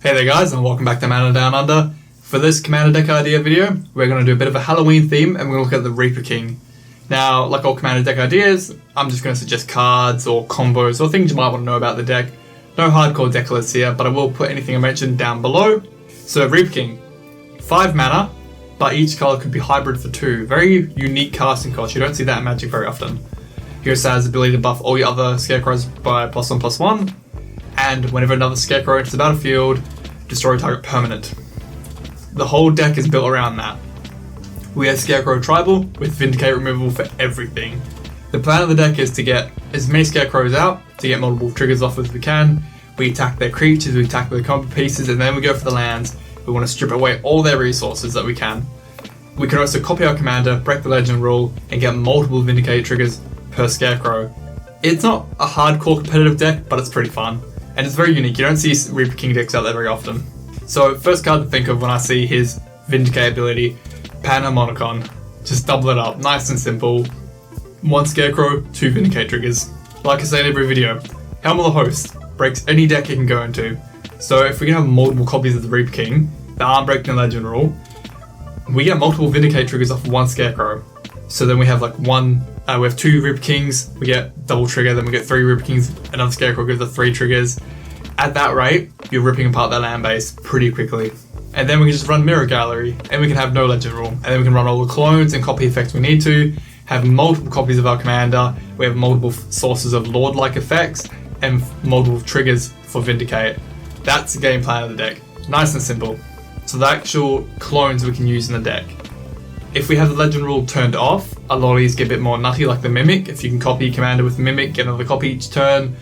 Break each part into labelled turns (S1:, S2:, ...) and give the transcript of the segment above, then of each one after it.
S1: Hey there guys, and welcome back to Mana Down Under. For this Commander deck idea video, we're going to do a bit of a Halloween theme and we're going to look at the Reaper King. Now, like all Commander deck ideas, I'm just going to suggest cards or combos or things you might want to know about the deck. No hardcore deck lists here, but I will put anything I mentioned down below. So Reaper King, 5 mana, but each colour could be hybrid for 2. Very unique casting cost, you don't see that in Magic very often. He also has the ability to buff all your other Scarecrows by +1/+1. And whenever another Scarecrow enters the battlefield, destroy a target permanent. The whole deck is built around that. We have Scarecrow Tribal with Vindicate removal for everything. The plan of the deck is to get as many Scarecrows out, to get multiple triggers off as we can. We attack their creatures, we attack their combo pieces, and then we go for the lands. We want to strip away all their resources that we can. We can also copy our commander, break the legend rule, and get multiple Vindicate triggers per Scarecrow. It's not a hardcore competitive deck, but it's pretty fun. And it's very unique, you don't see Reaper King decks out there very often. So first card to think of when I see his Vindicate ability, Panharmonicon. Just double it up, nice and simple. 1 Scarecrow, 2 Vindicate triggers. Like I say in every video, Helm of the Host breaks any deck it can go into. So if we can have multiple copies of the Reaper King that aren't breaking the legend rule, we get multiple Vindicate triggers off 1 Scarecrow. So then we have like we have 2 Reaper Kings, we get double trigger, then we get 3 Reaper Kings, another Scarecrow gives us 3 triggers. At that rate, you're ripping apart that land base pretty quickly. And then we can just run Mirror Gallery, and we can have no legend rule. And then we can run all the clones and copy effects we need to, have multiple copies of our commander, we have multiple sources of Lord-like effects, and multiple triggers for Vindicate. That's the game plan of the deck. Nice and simple. So the actual clones we can use in the deck. If we have the legend rule turned off, a lot of these get a bit more nutty, like the Mimic. If you can copy your commander with Mimic, get another copy each turn.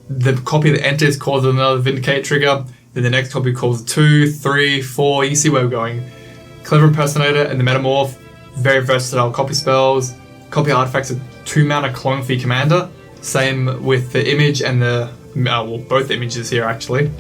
S1: The copy that enters causes another Vindicate trigger, then the next copy calls 2, 3, 4, you see where we're going. Clever Impersonator and the Metamorph, very versatile copy spells. Copy artifacts of 2 mana clone for your commander. Same with the image and both images here actually.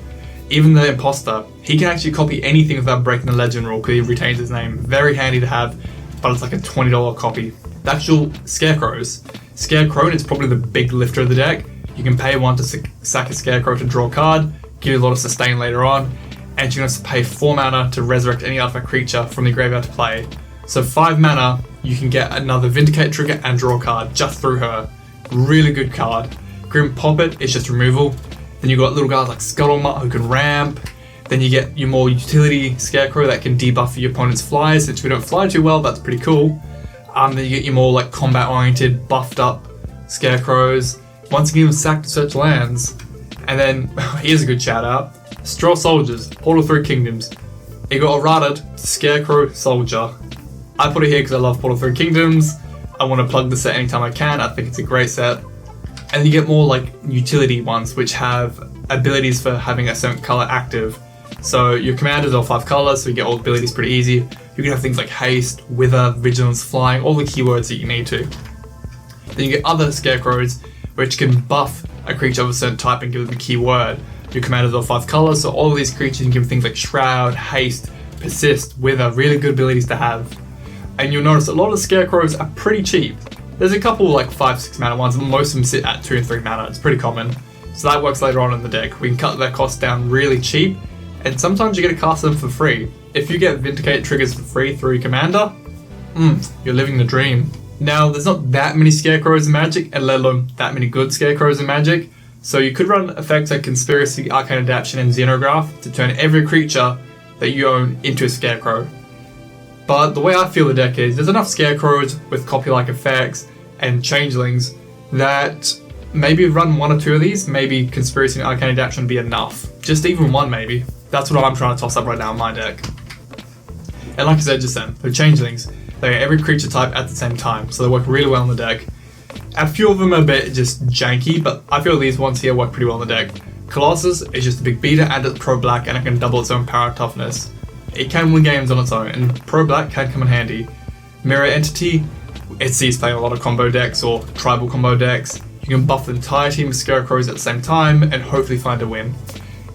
S1: Even the Impostor, he can actually copy anything without breaking the legend rule because he retains his name. Very handy to have, but it's like a $20 copy. The actual Scarecrows, Scarecrone is probably the big lifter of the deck. You can pay 1 to sack a Scarecrow to draw a card, give you a lot of sustain later on, and you can also pay 4 mana to resurrect any artifact creature from the graveyard to play. So 5 mana, you can get another Vindicate trigger and draw a card just through her. Really good card. Grim Poppet is just removal. Then you've got little guys like Scuttlemutt who can ramp. Then you get your more utility Scarecrow that can debuff your opponent's flies, since we don't fly too well, that's pretty cool. Then you get your more like combat oriented, buffed up Scarecrows. Once again, sack to search lands. And then, here's a good shout out. Straw Soldiers, Portal Through Kingdoms. You got Errata Scarecrow Soldier. I put it here because I love Portal Through Kingdoms. I want to plug the set anytime I can, I think it's a great set. And you get more like utility ones which have abilities for having a certain colour active. So your commanders are 5 colours, so you get all the abilities pretty easy. You can have things like Haste, Wither, Vigilance, Flying, all the keywords that you need to. Then you get other Scarecrows which can buff a creature of a certain type and give them a keyword. Your commanders are 5 colours, so all of these creatures can give things like Shroud, Haste, Persist, Wither, really good abilities to have. And you'll notice a lot of the Scarecrows are pretty cheap. There's a couple like 5-6 mana ones, and most of them sit at 2 and 3 mana, it's pretty common. So that works later on in the deck. We can cut their costs down really cheap, and sometimes you get to cast them for free. If you get Vindicate triggers for free through your commander, you're living the dream. Now, there's not that many Scarecrows in Magic, and let alone that many good Scarecrows in Magic, so you could run effects like Conspiracy, Arcane Adaptation, and Xenograft to turn every creature that you own into a Scarecrow. But the way I feel the deck is, there's enough Scarecrows with copy-like effects and Changelings that maybe run 1 or 2 of these, maybe Conspiracy and Arcane Adaptation would be enough. Just even 1 maybe. That's what I'm trying to toss up right now in my deck. And like I said just then, the Changelings, they get every creature type at the same time, so they work really well in the deck. A few of them are a bit just janky, but I feel these ones here work pretty well in the deck. Colossus is just a big beater and it's pro black and it can double its own power and toughness. It can win games on its own, and pro black can come in handy. Mirror Entity, it sees playing a lot of combo decks or tribal combo decks. You can buff the entire team of Scarecrows at the same time and hopefully find a win.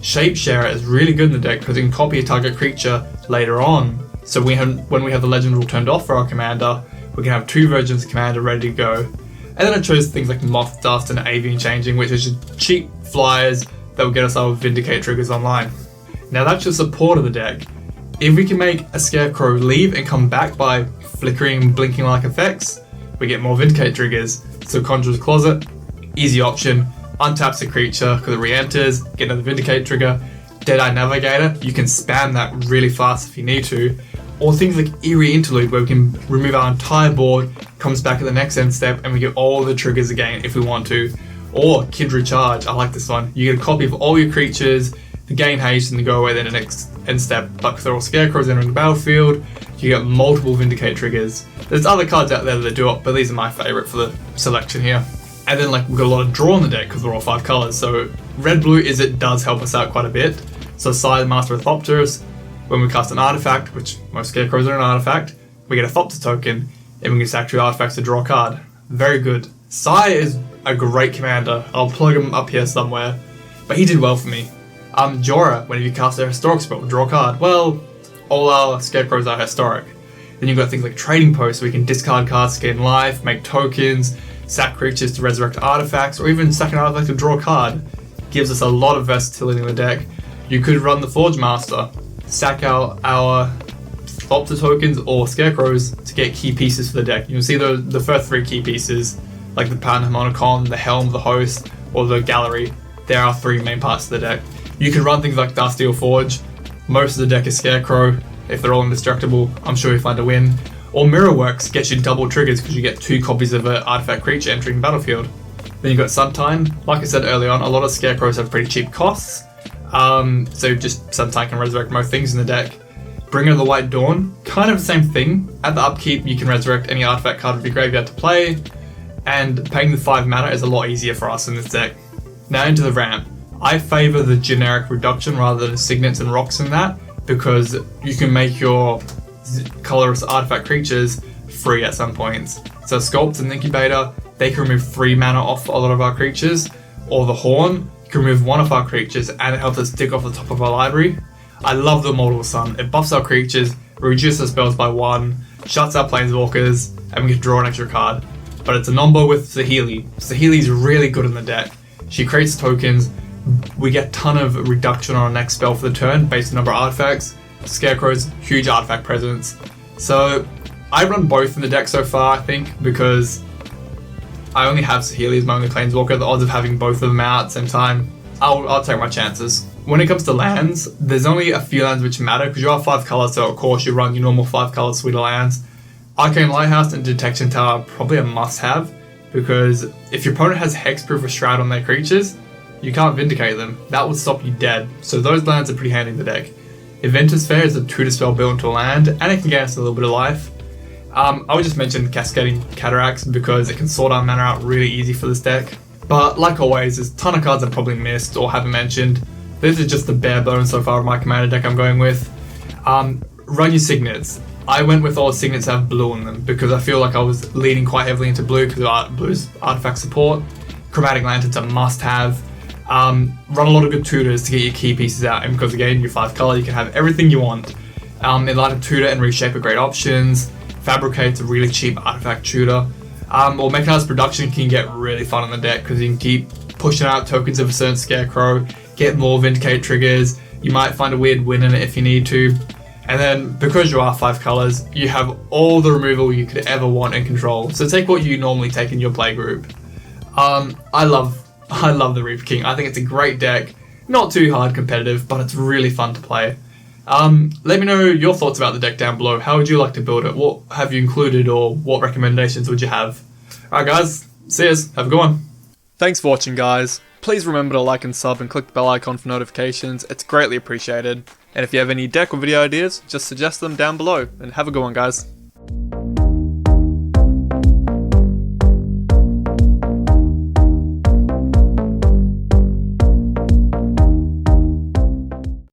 S1: Shapesharer is really good in the deck because it can copy a target creature later on. So when we have the legend rule turned off for our commander, we can have 2 versions of commander ready to go. And then I chose things like Mothdust and Avian Changeling, which are just cheap flyers that will get us our Vindicate triggers online. Now that's your support of the deck. If we can make a Scarecrow leave and come back by flickering and blinking like effects, we get more Vindicate triggers. So Conjurer's Closet, easy option, untaps a creature because it re-enters, get another Vindicate trigger. Deadeye Navigator, you can spam that really fast if you need to. Or things like Eerie Interlude, where we can remove our entire board, comes back at the next end step, and we get all the triggers again if we want to. Or Kindred Charge, I like this one. You get a copy of all your creatures, they gain haste and they go away then the next end step. But if they're all Scarecrows entering the battlefield, you get multiple Vindicate triggers. There's other cards out there that do it, but these are my favourite for the selection here. And then we've got a lot of draw in the deck because we're all 5 colours. So red-blue does help us out quite a bit. So Scythe Master of Thopters, when we cast an artifact, which most Scarecrows are an artifact, we get a Thopter token, and we can sack 2 artifacts to draw a card. Very good. Sai is a great commander. I'll plug him up here somewhere, but he did well for me. Jorah, whenever you cast a historic spell, draw a card. Well, all our Scarecrows are historic. Then you've got things like Trading Posts, where we can discard cards to gain life, make tokens, sack creatures to resurrect artifacts, or even sack an artifact to draw a card. Gives us a lot of versatility in the deck. You could run the Forge Master, sack out our Thopter tokens or Scarecrows to get key pieces for the deck. You'll see the first 3 key pieces, like the Panharmonicon, the Helm, the Host, or the Gallery. There are 3 main parts of the deck. You can run things like Darksteel Forge. Most of the deck is Scarecrow. If they're all indestructible, I'm sure you'll find a win. Or Mirrorworks gets you double triggers because you get 2 copies of an artifact creature entering the battlefield. Then you've got Suntime. Like I said early on, a lot of Scarecrows have pretty cheap costs. So just Suntime can resurrect most things in the deck. Bringer of the White Dawn, kind of the same thing. At the upkeep, you can resurrect any artifact card of your graveyard to play, and paying the 5 mana is a lot easier for us in this deck. Now into the ramp. I favour the generic reduction rather than signets and rocks in that, because you can make your colorless artifact creatures free at some points. So Sculpt and Incubator, they can remove 3 mana off a lot of our creatures, or the Horn, you can remove 1 of our creatures and it helps us dig off the top of our library. I love the Mortal Sun. It buffs our creatures, reduces our spells by 1, shuts our planeswalkers, and we can draw an extra card. But it's a nombo with Saheeli. Saheeli's really good in the deck. She creates tokens, we get a ton of reduction on our next spell for the turn based on number of artifacts. Scarecrow's huge artifact presence. So I run both in the deck so far, I think, because I only have Saheeli as my only planeswalker. The odds of having both of them out at the same time, I'll take my chances. When it comes to lands, there's only a few lands which matter because you are 5 colours, so of course you run your normal 5 colour suite of lands. Arcane Lighthouse and Detection Tower are probably a must-have, because if your opponent has Hexproof or Shroud on their creatures, you can't Vindicate them. That would stop you dead, so those lands are pretty handy in the deck. Inventor's Fair is a 2 spell built into a land, and it can get us a little bit of life. I would just mention Cascading Cataracts because it can sort our mana out really easy for this deck. But like always, there's a ton of cards I've probably missed or haven't mentioned. This is just the bare bones so far of my commander deck I'm going with. Run your signets. I went with all the signets that have blue in them because I feel like I was leaning quite heavily into blue because of blue's artifact support. Chromatic Lantern's a must-have. Run a lot of good tutors to get your key pieces out, and because again, you're 5 color, you can have everything you want. Enlightened Tutor and Reshape are great options. Fabricate's a really cheap artifact tutor. Or Mechanized Production can get really fun on the deck because you can keep pushing out tokens of a certain Scarecrow, get more Vindicate triggers, you might find a weird win in it if you need to. And then, because you are 5 colors, you have all the removal you could ever want and control. So take what you normally take in your play group. I love the Reaper King. I think it's a great deck. Not too hard competitive, but it's really fun to play. Let me know your thoughts about the deck down below. How would you like to build it? What have you included, or what recommendations would you have? Alright guys, see yas. Have a good one. Thanks for watching guys. Please remember to like and sub and click the bell icon for notifications. It's greatly appreciated. And if you have any deck or video ideas, just suggest them down below. And have a good one guys.